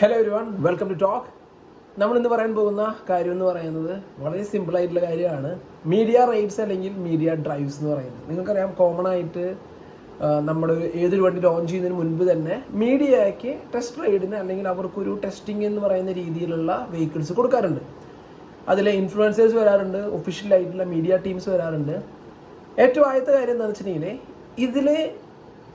Hello everyone, welcome to talk. നമ്മൾ ഇന്ന് പറയാൻ പോകുന്ന കാര്യം എന്ന് പറയുന്നത് വളരെ സിമ്പിൾ ആയിട്ടുള്ള കാര്യമാണ്. മീഡിയ റൈറ്റ്സ് അല്ലെങ്കിൽ മീഡിയ ഡ്രൈവ്സ് എന്ന് പറയുന്നത്. നിങ്ങൾക്കറിയാം, കോമൺ ആയിട്ട് നമ്മുടെ ഏതൊരു വണ്ടി ലോഞ്ച് ചെയ്യുന്നതിന് മുൻപ് തന്നെ മീഡിയയ്ക്ക് ടെസ്റ്റ് റൈഡിന് അല്ലെങ്കിൽ അവർക്കൊരു ടെസ്റ്റിംഗ് എന്ന് പറയുന്ന രീതിയിലുള്ള വെഹിക്കിൾസ് കൊടുക്കാറുണ്ട്. അതിലെ ഇൻഫ്ലുവൻസേഴ്സ് വരാറുണ്ട്, ഒഫീഷ്യലായിട്ടുള്ള മീഡിയ ടീംസ് വരാറുണ്ട്. ഏറ്റവും ആദ്യത്തെ കാര്യം എന്താണെന്ന് വെച്ചിട്ടുണ്ടെങ്കിൽ, ഇതിൽ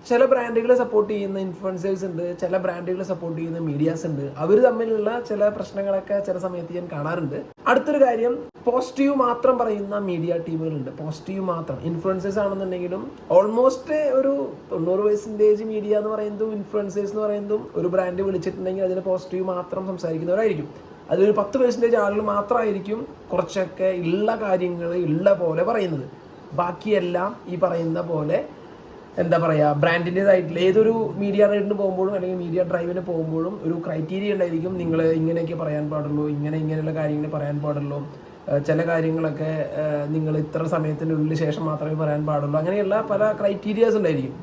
ചില ബ്രാൻഡുകളെ സപ്പോർട്ട് ചെയ്യുന്ന ഇൻഫ്ലുവൻസേഴ്സ് ഉണ്ട്, ചില ബ്രാൻഡുകളെ സപ്പോർട്ട് ചെയ്യുന്ന മീഡിയാസ് ഉണ്ട്. അവർ തമ്മിലുള്ള ചില പ്രശ്നങ്ങളൊക്കെ ചില സമയത്ത് ഞാൻ കാണാറുണ്ട്. അടുത്തൊരു കാര്യം, പോസിറ്റീവ് മാത്രം പറയുന്ന മീഡിയ ടീമുകളുണ്ട്. പോസിറ്റീവ് മാത്രം ഇൻഫ്ലുവൻസേഴ്സ് ആണെന്നുണ്ടെങ്കിലും ഓൾമോസ്റ്റ് ഒരു 90% മീഡിയ എന്ന് പറയുന്നതും ഇൻഫ്ലുവൻസേഴ്സ് എന്ന് പറയുന്നതും ഒരു ബ്രാൻഡ് വിളിച്ചിട്ടുണ്ടെങ്കിൽ അതിന് പോസിറ്റീവ് മാത്രം സംസാരിക്കുന്നവരായിരിക്കും. അതിലൊരു 10% ആളുകൾ മാത്രമായിരിക്കും കുറച്ചൊക്കെ ഉള്ള കാര്യങ്ങൾ ഉള്ള പോലെ പറയുന്നത്. ബാക്കിയെല്ലാം ഈ പറയുന്ന പോലെ എന്താ പറയുക, ബ്രാൻഡിൻ്റെതായിട്ടുള്ള ഏതൊരു മീഡിയ റൈഡിന് പോകുമ്പോഴും അല്ലെങ്കിൽ മീഡിയ ഡ്രൈവിന് പോകുമ്പോഴും ഒരു ക്രൈറ്റീരിയ ഉണ്ടായിരിക്കും. നിങ്ങൾ ഇങ്ങനെയൊക്കെ പറയാൻ പാടുള്ളൂ, ഇങ്ങനെയുള്ള കാര്യങ്ങൾ പറയാൻ പാടുള്ളൂ, ചില കാര്യങ്ങളൊക്കെ നിങ്ങൾ ഇത്ര സമയത്തിനുള്ളിൽ ശേഷം മാത്രമേ പറയാൻ പാടുള്ളൂ. അങ്ങനെയുള്ള പല ക്രൈറ്റീരിയാസ് ഉണ്ടായിരിക്കും.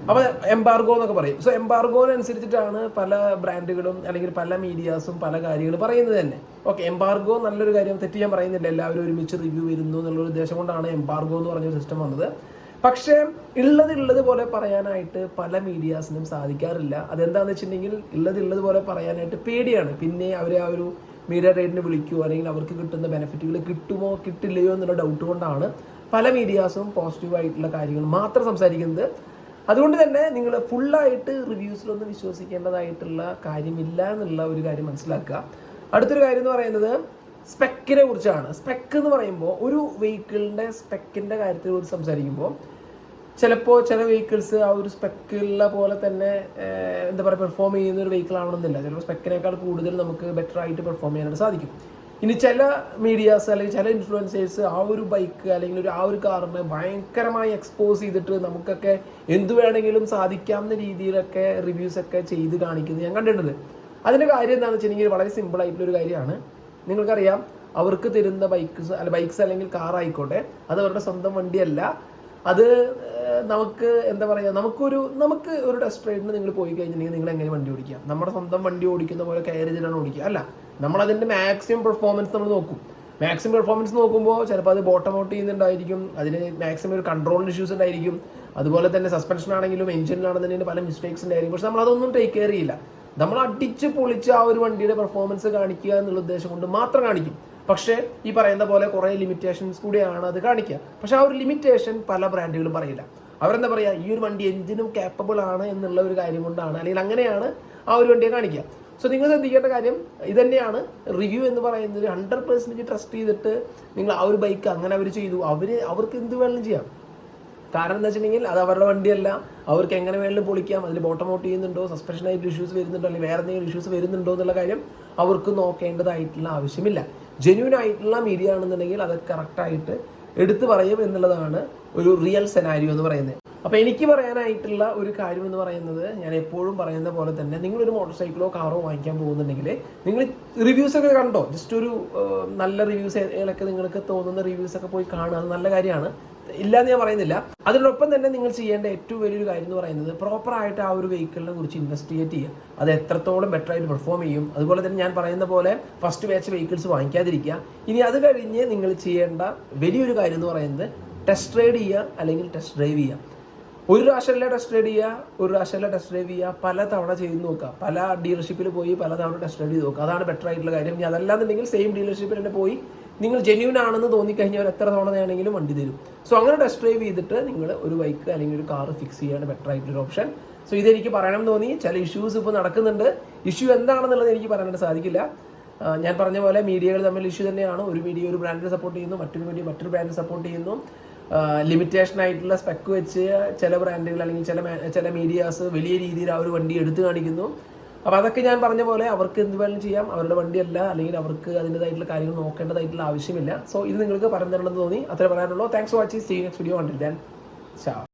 അപ്പോൾ എംബാർഗോ എന്നൊക്കെ പറയും. സോ എംബാർഗോനനുസരിച്ചിട്ടാണ് പല ബ്രാൻഡുകളും അല്ലെങ്കിൽ പല മീഡിയാസും പല കാര്യങ്ങൾ പറയുന്നത് തന്നെ. ഓക്കെ, എംബാർഗോ നല്ലൊരു കാര്യം, തെറ്റ് ഞാൻ പറയുന്നില്ല. എല്ലാവരും ഒരുമിച്ച് റിവ്യൂ വരുന്നു എന്നുള്ളൊരു ഉദ്ദേശം കൊണ്ടാണ് എംബാർഗോ എന്ന് പറഞ്ഞൊരു സിസ്റ്റം വന്നത്. പക്ഷേ ഉള്ളത് പോലെ പറയാനായിട്ട് പല മീഡിയാസിനും സാധിക്കാറില്ല. അതെന്താണെന്ന് വെച്ചിട്ടുണ്ടെങ്കിൽ, ഉള്ളത് പോലെ പറയാനായിട്ട് പേടിയാണ്. പിന്നെ അവരെ ആ ഒരു മീഡിയ റൈഡിന് വിളിക്കുമോ അല്ലെങ്കിൽ അവർക്ക് കിട്ടുന്ന ബെനിഫിറ്റുകൾ കിട്ടുമോ കിട്ടില്ലയോ എന്നുള്ള ഡൗട്ട് കൊണ്ടാണ് പല മീഡിയാസും പോസിറ്റീവായിട്ടുള്ള കാര്യങ്ങൾ മാത്രം സംസാരിക്കുന്നത്. അതുകൊണ്ട് തന്നെ നിങ്ങൾ ഫുള്ളായിട്ട് റിവ്യൂസിലൊന്നും വിശ്വസിക്കേണ്ടതായിട്ടുള്ള കാര്യമില്ല എന്നുള്ള ഒരു കാര്യം മനസ്സിലാക്കുക. അടുത്തൊരു കാര്യം എന്ന് പറയുന്നത് സ്പെക്കിനെ കുറിച്ചാണ്. സ്പെക്ക് എന്ന് പറയുമ്പോൾ ഒരു വെഹിക്കിളിൻ്റെ സ്പെക്കിൻ്റെ കാര്യത്തെ കുറിച്ച് സംസാരിക്കുമ്പോൾ ചിലപ്പോൾ ചില വെഹിക്കിൾസ് ആ ഒരു സ്പെക്കുള്ള പോലെ തന്നെ എന്താ പറയുക പെർഫോം ചെയ്യുന്ന ഒരു വെഹിക്കിൾ ആവണമെന്നില്ല. ചിലപ്പോൾ സ്പെക്കിനേക്കാൾ കൂടുതൽ നമുക്ക് ബെറ്റർ ആയിട്ട് പെർഫോം ചെയ്യാനായിട്ട് സാധിക്കും. ഇനി ചില മീഡിയാസ് അല്ലെങ്കിൽ ചില ഇൻഫ്ലുവൻസേഴ്സ് ആ ഒരു ബൈക്ക് അല്ലെങ്കിൽ ആ ഒരു കാറിനെ ഭയങ്കരമായി എക്സ്പോസ് ചെയ്തിട്ട് നമുക്കൊക്കെ എന്ത് വേണമെങ്കിലും സാധിക്കാവുന്ന രീതിയിലൊക്കെ റിവ്യൂസൊക്കെ ചെയ്ത് കാണിക്കുന്നത് ഞാൻ കണ്ടിട്ടുണ്ട്. അതിൻ്റെ കാര്യം എന്താണെന്ന് വെച്ചിട്ടുണ്ടെങ്കിൽ വളരെ സിമ്പിൾ ആയിട്ടുള്ളൊരു കാര്യമാണ്. നിങ്ങൾക്കറിയാം, അവർക്ക് തരുന്ന ബൈക്സ് അല്ലെങ്കിൽ കാർ ആയിക്കോട്ടെ, അത് അവരുടെ സ്വന്തം വണ്ടിയല്ല. അത് നമുക്ക് എന്താ പറയുക, നമുക്ക് ഒരു ടെസ്റ്റ് റൈഡിന് നിങ്ങൾ പോയി കഴിഞ്ഞിട്ടുണ്ടെങ്കിൽ നിങ്ങൾ എങ്ങനെ വണ്ടി ഓടിക്കാം? നമ്മുടെ സ്വന്തം വണ്ടി ഓടിക്കുന്ന പോലെ കെയർ ചെയ്തിട്ടാണ് ഓടിക്കുക? അല്ല, നമ്മളതിൻ്റെ മാക്സിമം പെർഫോമൻസ് നമ്മൾ നോക്കും. മാക്സിമം പെർഫോമൻസ് നോക്കുമ്പോൾ ചിലപ്പോൾ അത് ബോട്ടം ഔട്ട് ചെയ്യുന്നുണ്ടായിരിക്കും, അതിന് മാക്സിമം ഒരു കൺട്രോളിന് ഇഷ്യൂസ് ഉണ്ടായിരിക്കും. അതുപോലെ തന്നെ സസ്പെൻഷൻ ആണെങ്കിലും എഞ്ചിനിലാണെന്നുണ്ടെങ്കിൽ പല മിസ്റ്റേക്സ് ഉണ്ടായിരിക്കും. പക്ഷെ നമ്മളതൊന്നും ടേക്ക് കെയർ ചെയ്യില്ല. നമ്മൾ അടിച്ച് പൊളിച്ച് ആ ഒരു വണ്ടിയുടെ പെർഫോമൻസ് കാണിക്കുക എന്നുള്ള ഉദ്ദേശം കൊണ്ട് മാത്രം കാണിക്കും. പക്ഷേ ഈ പറയുന്ന പോലെ കുറേ ലിമിറ്റേഷൻസ് കൂടിയാണ് അത് കാണിക്കുക. പക്ഷെ ആ ഒരു ലിമിറ്റേഷൻ പല ബ്രാൻഡുകളും പറയില്ല. അവരെന്താ പറയുക, ഈ ഒരു വണ്ടി എഞ്ചിനും കാപ്പബിൾ ആണ് എന്നുള്ള ഒരു കാര്യം കൊണ്ടാണ്, അല്ലെങ്കിൽ അങ്ങനെയാണ് ആ ഒരു വണ്ടിയെ കാണിക്കുക. സോ നിങ്ങൾ ശ്രദ്ധിക്കേണ്ട കാര്യം ഇതുതന്നെയാണ്. റിവ്യൂ എന്ന് പറയുന്നത് 100% ട്രസ്റ്റ് ചെയ്തിട്ട് നിങ്ങൾ ആ ഒരു ബൈക്ക് അങ്ങനെ അവർ ചെയ്തു, അവർക്ക് എന്ത് വേണമെങ്കിലും ചെയ്യാം. കാരണം എന്താ വെച്ചിട്ടുണ്ടെങ്കിൽ അത് അവരുടെ വണ്ടിയല്ല, അവർക്ക് എങ്ങനെ വേണമെങ്കിലും പൊളിക്കാം. അതിൽ ബോട്ടം ഔട്ട് ചെയ്യുന്നുണ്ടോ, സസ്പെൻഷനായിട്ട് ഇഷ്യൂസ് വരുന്നുണ്ടോ, അല്ലെങ്കിൽ വേറെ എന്തെങ്കിലും ഇഷ്യൂസ് വരുന്നുണ്ടോ എന്നുള്ള കാര്യം അവർക്ക് നോക്കേണ്ടതായിട്ടുള്ള ആവശ്യമില്ല. ജെന്യൂൻ ആയിട്ടുള്ള മീഡിയ ആണെന്നുണ്ടെങ്കിൽ അത് കറക്റ്റായിട്ട് എടുത്തു പറയും എന്നുള്ളതാണ് ഒരു റിയൽ സെനാരിയോ എന്ന് പറയുന്നത്. അപ്പോൾ എനിക്ക് പറയാനായിട്ടുള്ള ഒരു കാര്യം എന്ന് പറയുന്നത്, ഞാൻ എപ്പോഴും പറയുന്ന പോലെ തന്നെ, നിങ്ങളൊരു മോട്ടോർ സൈക്കിളോ കാറോ വാങ്ങിക്കാൻ പോകുന്നുണ്ടെങ്കിൽ നിങ്ങൾ റിവ്യൂസൊക്കെ കണ്ടോ, ജസ്റ്റ് ഒരു നല്ല റിവ്യൂസുകളൊക്കെ നിങ്ങൾക്ക് തോന്നുന്ന റിവ്യൂസൊക്കെ പോയി കാണുക, അത് നല്ല കാര്യമാണ്, ഇല്ലാന്ന് ഞാൻ പറയുന്നില്ല. അതിനൊപ്പം തന്നെ നിങ്ങൾ ചെയ്യേണ്ട ഏറ്റവും വലിയൊരു കാര്യം എന്ന് പറയുന്നത് പ്രോപ്പറായിട്ട് ആ ഒരു വെഹിക്കിളിനെ കുറിച്ച് ഇൻവെസ്റ്റിഗേറ്റ് ചെയ്യുക. അത് എത്രത്തോളം ബെറ്റർ ആയിട്ട് പെർഫോം ചെയ്യും. അതുപോലെ തന്നെ ഞാൻ പറയുന്ന പോലെ ഫസ്റ്റ് ബാച്ച് വെഹിക്കിൾസ് വാങ്ങിക്കാതിരിക്കുക. ഇനി അത് കഴിഞ്ഞ് നിങ്ങൾ ചെയ്യേണ്ട വലിയൊരു കാര്യം എന്ന് പറയുന്നത് ടെസ്റ്റ് റൈഡ് ചെയ്യുക അല്ലെങ്കിൽ ടെസ്റ്റ് ഡ്രൈവ് ചെയ്യുക. ഒരു പ്രാവശ്യമല്ല ടെസ്റ്റ് റൈഡ് ചെയ്യുക, ഒരു പ്രാവശ്യമല്ല ടെസ്റ്റ് ഡ്രൈവ് ചെയ്യുക, പല തവണ ചെയ്ത് നോക്കുക. പല ഡീലർഷിപ്പിൽ പോയി പല തവണ ടെസ്റ്റ് റൈഡ് ചെയ്ത് നോക്കുക. അതാണ് ബെറ്റർ ആയിട്ടുള്ള കാര്യം. ഇനി അതല്ലാന്നുണ്ടെങ്കിൽ സെയിം ഡീലർഷിപ്പിൽ തന്നെ പോയി നിങ്ങൾ ജെന്യൂൻ ആണെന്ന് തോന്നിക്കഴിഞ്ഞാൽ എത്ര തവണ വേണമെങ്കിലും വണ്ടി തരും. സോ അങ്ങനെ ടെസ്റ്റ് ഡ്രൈവ് ചെയ്തിട്ട് നിങ്ങൾ ഒരു ബൈക്ക് അല്ലെങ്കിൽ ഒരു കാർ ഫിക്സ് ചെയ്യാണ് ബെറ്റർ ആയിട്ടുള്ളൊരു ഓപ്ഷൻ. സോ ഇതെനിക്ക് പറയണം തോന്നി. ചില ഇഷ്യൂസ് ഇപ്പോൾ നടക്കുന്നുണ്ട്. ഇഷ്യൂ എന്താണെന്നുള്ളത് എനിക്ക് പറയാനായിട്ട് സാധിക്കില്ല. ഞാൻ പറഞ്ഞ പോലെ മീഡിയകൾ തമ്മിൽ ഇഷ്യൂ തന്നെയാണ്. ഒരു മീഡിയ ഒരു ബ്രാൻഡിനെ സപ്പോർട്ട് ചെയ്യുന്നു, മറ്റൊരു മീഡിയ മറ്റൊരു ബ്രാൻഡിനെ സപ്പോർട്ട് ചെയ്യുന്നു. ലിമിറ്റേഷൻ ആയിട്ടുള്ള സ്പെക്ക് വെച്ച് ചില ബ്രാൻഡുകൾ അല്ലെങ്കിൽ ചില മീഡിയാസ് വലിയ രീതിയിൽ ആ ഒരു വണ്ടി എടുത്തു കാണിക്കുന്നു. അപ്പോൾ അതൊക്കെ ഞാൻ പറഞ്ഞ പോലെ അവർക്ക് എന്ത് വേണമെങ്കിലും ചെയ്യാം, അവരുടെ വണ്ടിയല്ല, അല്ലെങ്കിൽ അവർക്ക് അതിൻ്റെതായിട്ടുള്ള കാര്യങ്ങൾ നോക്കേണ്ടതായിട്ടുള്ള ആവശ്യമില്ല. സോ ഇത് നിങ്ങൾക്ക് പറഞ്ഞു തരണമെന്ന് തോന്നി, അത്രേ പറയാനുള്ളൂ. Thanks for watching. See you next video. Until then, ചാओ.